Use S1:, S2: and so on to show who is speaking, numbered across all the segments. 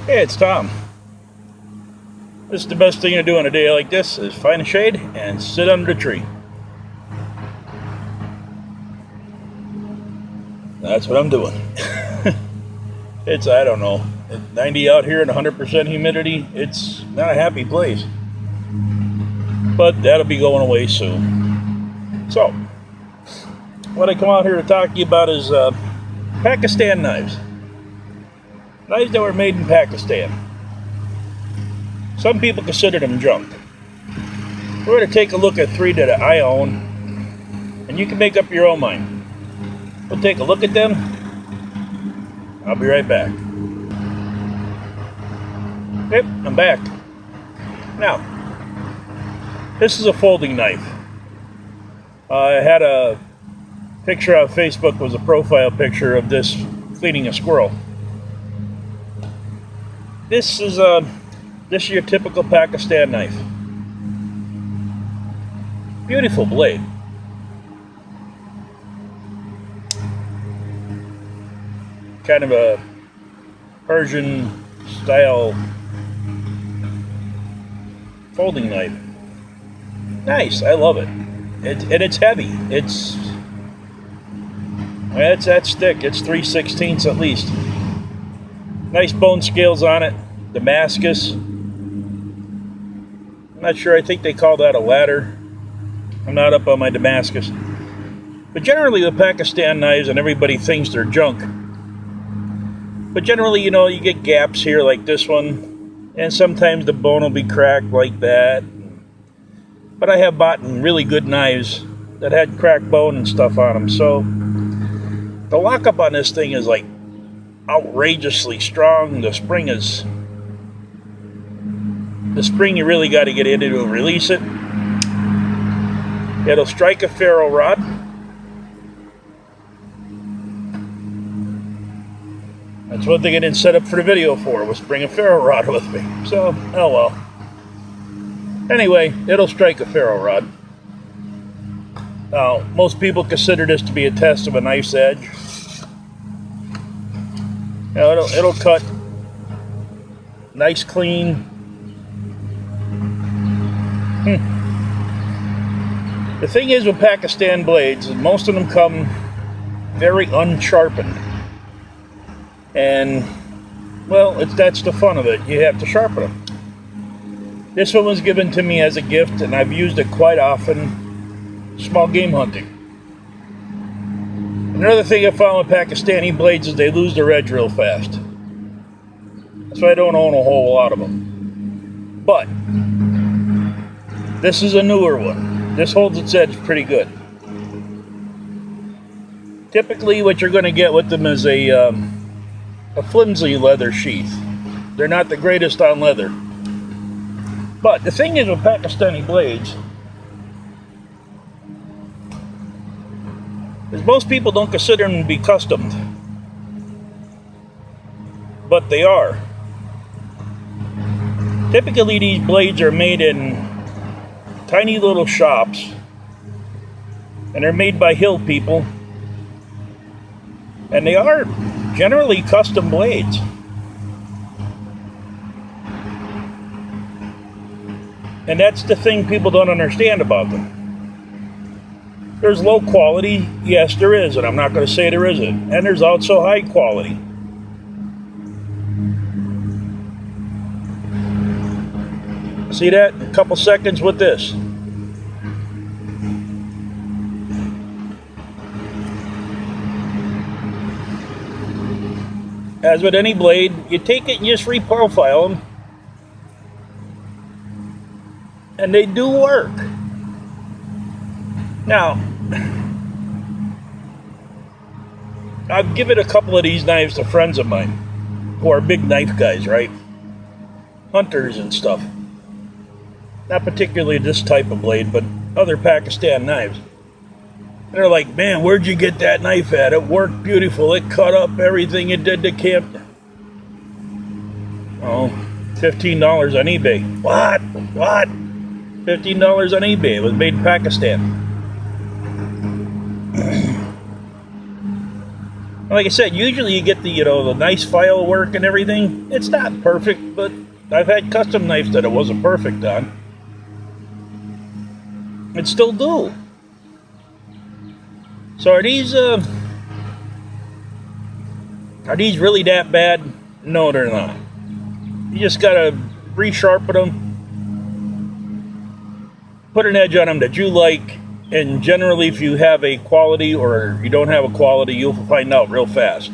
S1: Hey, it's Tom. This is the best thing to do on a day like this is find a shade and sit under a tree. That's what I'm doing. It's, I don't know, 90 out here and 100% humidity. It's not a happy place. But that'll be going away soon. So, what I come out here to talk to you about is Pakistan knives. Knives that were made in Pakistan. Some people consider them junk. We're going to take a look at 3 that I own, and you can make up your own mind. We'll take a look at them. I'll be right back. Yep, I'm back. Now, this is a folding knife. I had a picture on Facebook, was a profile picture of this cleaning a squirrel. This is your typical Pakistan knife. Beautiful blade. Kind of a Persian style folding knife. Nice, I love it. And it's heavy. It's that thick. It's 3/16 at least. Nice bone scales on it. Damascus. I'm not sure. I think they call that a ladder. I'm not up on my Damascus. But generally with Pakistan knives, and everybody thinks they're junk. But generally, you know, you get gaps here like this one. And sometimes the bone will be cracked like that. But I have bought really good knives that had cracked bone and stuff on them. So the lockup on this thing is like outrageously strong. The spring you really got to get into to release it. It'll strike a ferro rod. That's one thing I didn't set up for the video for, was bring a ferro rod with me. So, oh well. Anyway, it'll strike a ferro rod. Now, most people consider this to be a test of a knife's edge. You know, it'll cut nice, clean. The thing is with Pakistan blades, most of them come very unsharpened. And, well, that's the fun of it. You have to sharpen them. This one was given to me as a gift, and I've used it quite often, small game hunting. Another thing I found with Pakistani blades is they lose their edge real fast. That's why I don't own a whole lot of them. But this is a newer one. This holds its edge pretty good. Typically what you're going to get with them is a flimsy leather sheath. They're not the greatest on leather. But the thing is with Pakistani blades is most people don't consider them to be customed. But they are. Typically these blades are made in tiny little shops, and they're made by hill people, and they are generally custom blades. And that's the thing people don't understand about them. There's low quality, yes there is, and I'm not going to say there isn't, and there's also high quality. See that? A couple seconds with this. As with any blade, you take it and just reprofile them. And they do work. Now, I've given a couple of these knives to friends of mine who are big knife guys, right? Hunters and stuff. Not particularly this type of blade, but other Pakistan knives. And they're like, man, where'd you get that knife at? It worked beautiful. It cut up everything it did to camp. Oh, $15 on eBay. What? $15 on eBay. It was made in Pakistan. Like I said, usually you get the, the nice file work and everything. It's not perfect, but I've had custom knives that it wasn't perfect on. It still do. So are these really that bad? No, they're not. You just gotta resharpen them, put an edge on them that you like, and generally if you have a quality or you don't have a quality, you'll find out real fast.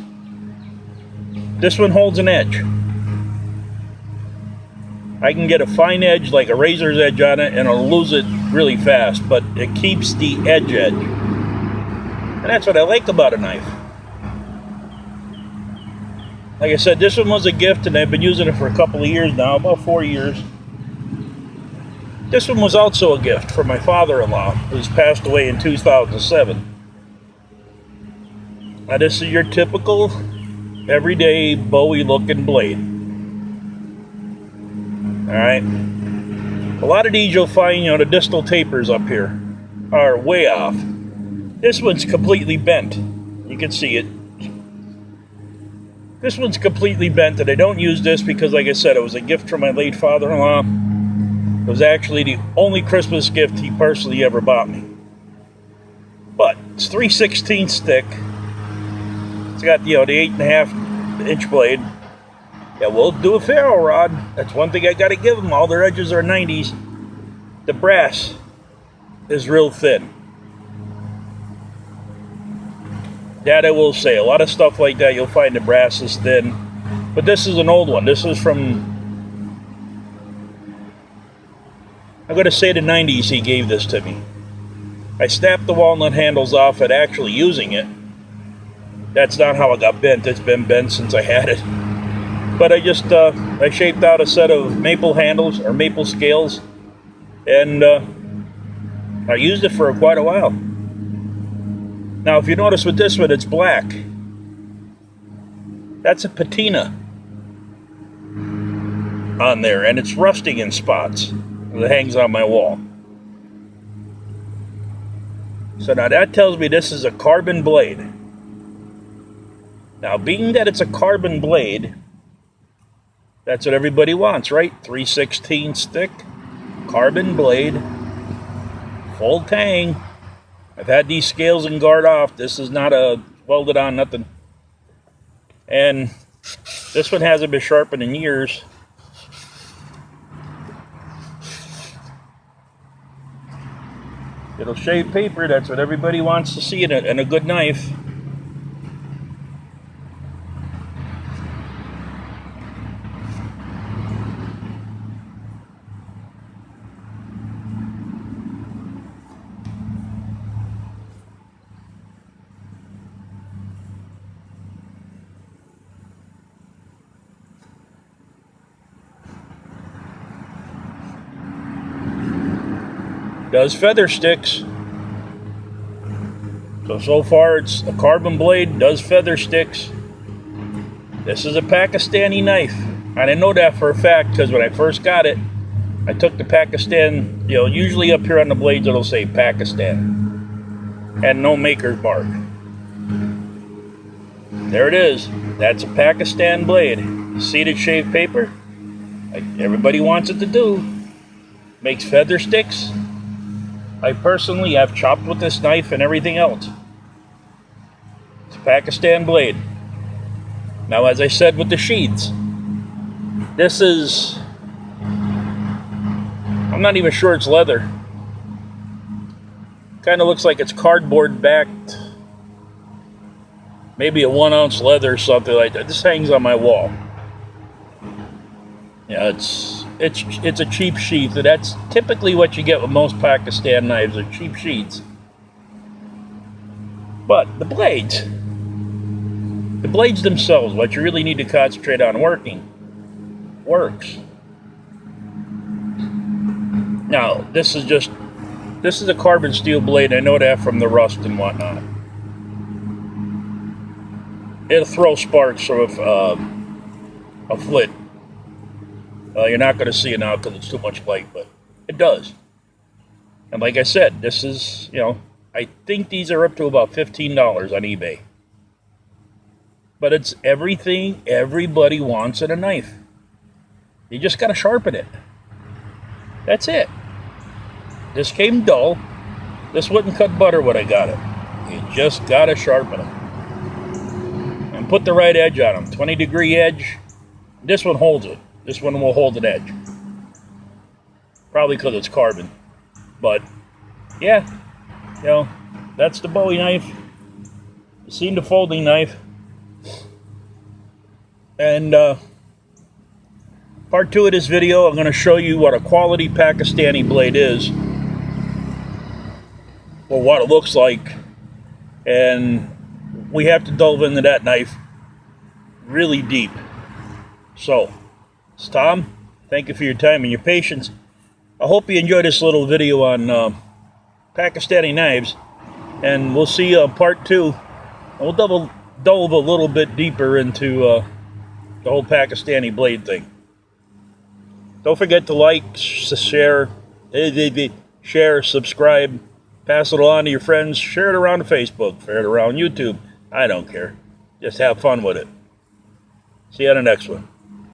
S1: This one holds an edge. I can get a fine edge, like a razor's edge on it, and I'll lose it really fast, but it keeps the edge. And that's what I like about a knife. Like I said, this one was a gift, and I've been using it for a couple of years now, about 4 years. This one was also a gift from my father-in-law, who's passed away in 2007. Now this is your typical, everyday, Bowie-looking blade. Alright? A lot of these you'll find, the distal tapers up here are way off. This one's completely bent. You can see it. This one's completely bent, and I don't use this because, like I said, it was a gift from my late father-in-law. It was actually the only Christmas gift he personally ever bought me. But it's 3/16 thick. It's got, the 8.5-inch blade. Yeah, we'll do a ferro rod. That's one thing I got to give them. All their edges are 90s. The brass is real thin. That I will say. A lot of stuff like that, you'll find the brass is thin. But this is an old one. This is from, I'm going to say the 90s he gave this to me. I snapped the walnut handles off at actually using it. That's not how it got bent. It's been bent since I had it. But I just, I shaped out a set of maple handles, or maple scales. And I used it for quite a while. Now, if you notice with this one, it's black. That's a patina on there, and it's rusting in spots. It hangs on my wall. So now that tells me this is a carbon blade. Now, being that it's a carbon blade, that's what everybody wants, right? 3/16 thick, carbon blade, full tang. I've had these scales and guard off. This is not a welded on nothing. And this one hasn't been sharpened in years. It'll shave paper. That's what everybody wants to see in a good knife. Does feather sticks. So far it's a carbon blade, does feather sticks. This is a Pakistani knife. And I know that for a fact because when I first got it, I took the Pakistan, usually up here on the blades it'll say Pakistan. And no maker's mark. There it is. That's a Pakistan blade. See the shaved paper? Like everybody wants it to do. Makes feather sticks. I personally have chopped with this knife and everything else. It's a Pakistan blade. Now, as I said with the sheaths, this is, I'm not even sure it's leather. Kind of looks like it's cardboard backed. Maybe a 1-ounce leather or something like that. This hangs on my wall. Yeah, it's a cheap sheath. That's typically what you get with most Pakistan knives, are cheap sheaths. But the blades themselves, what you really need to concentrate on works. Now, this is a carbon steel blade. I know that from the rust and whatnot. It'll throw sparks from a flint. You're not going to see it now because it's too much light, but it does. And like I said, this is, I think these are up to about $15 on eBay. But it's everything everybody wants in a knife. You just got to sharpen it. That's it. This came dull. This wouldn't cut butter when I got it. You just got to sharpen them. And put the right edge on them. 20-degree edge. This one holds it. This one will hold an edge. Probably because it's carbon. But, yeah. You know, that's the Bowie knife. You seen the folding knife. And, part 2 of this video, I'm going to show you what a quality Pakistani blade is. Or what it looks like. And we have to delve into that knife really deep. So, it's Tom. Thank you for your time and your patience. I hope you enjoyed this little video on Pakistani knives. And we'll see part 2. We'll delve a little bit deeper into the whole Pakistani blade thing. Don't forget to like, share, subscribe, pass it on to your friends, share it around Facebook, share it around YouTube. I don't care. Just have fun with it. See you on the next one.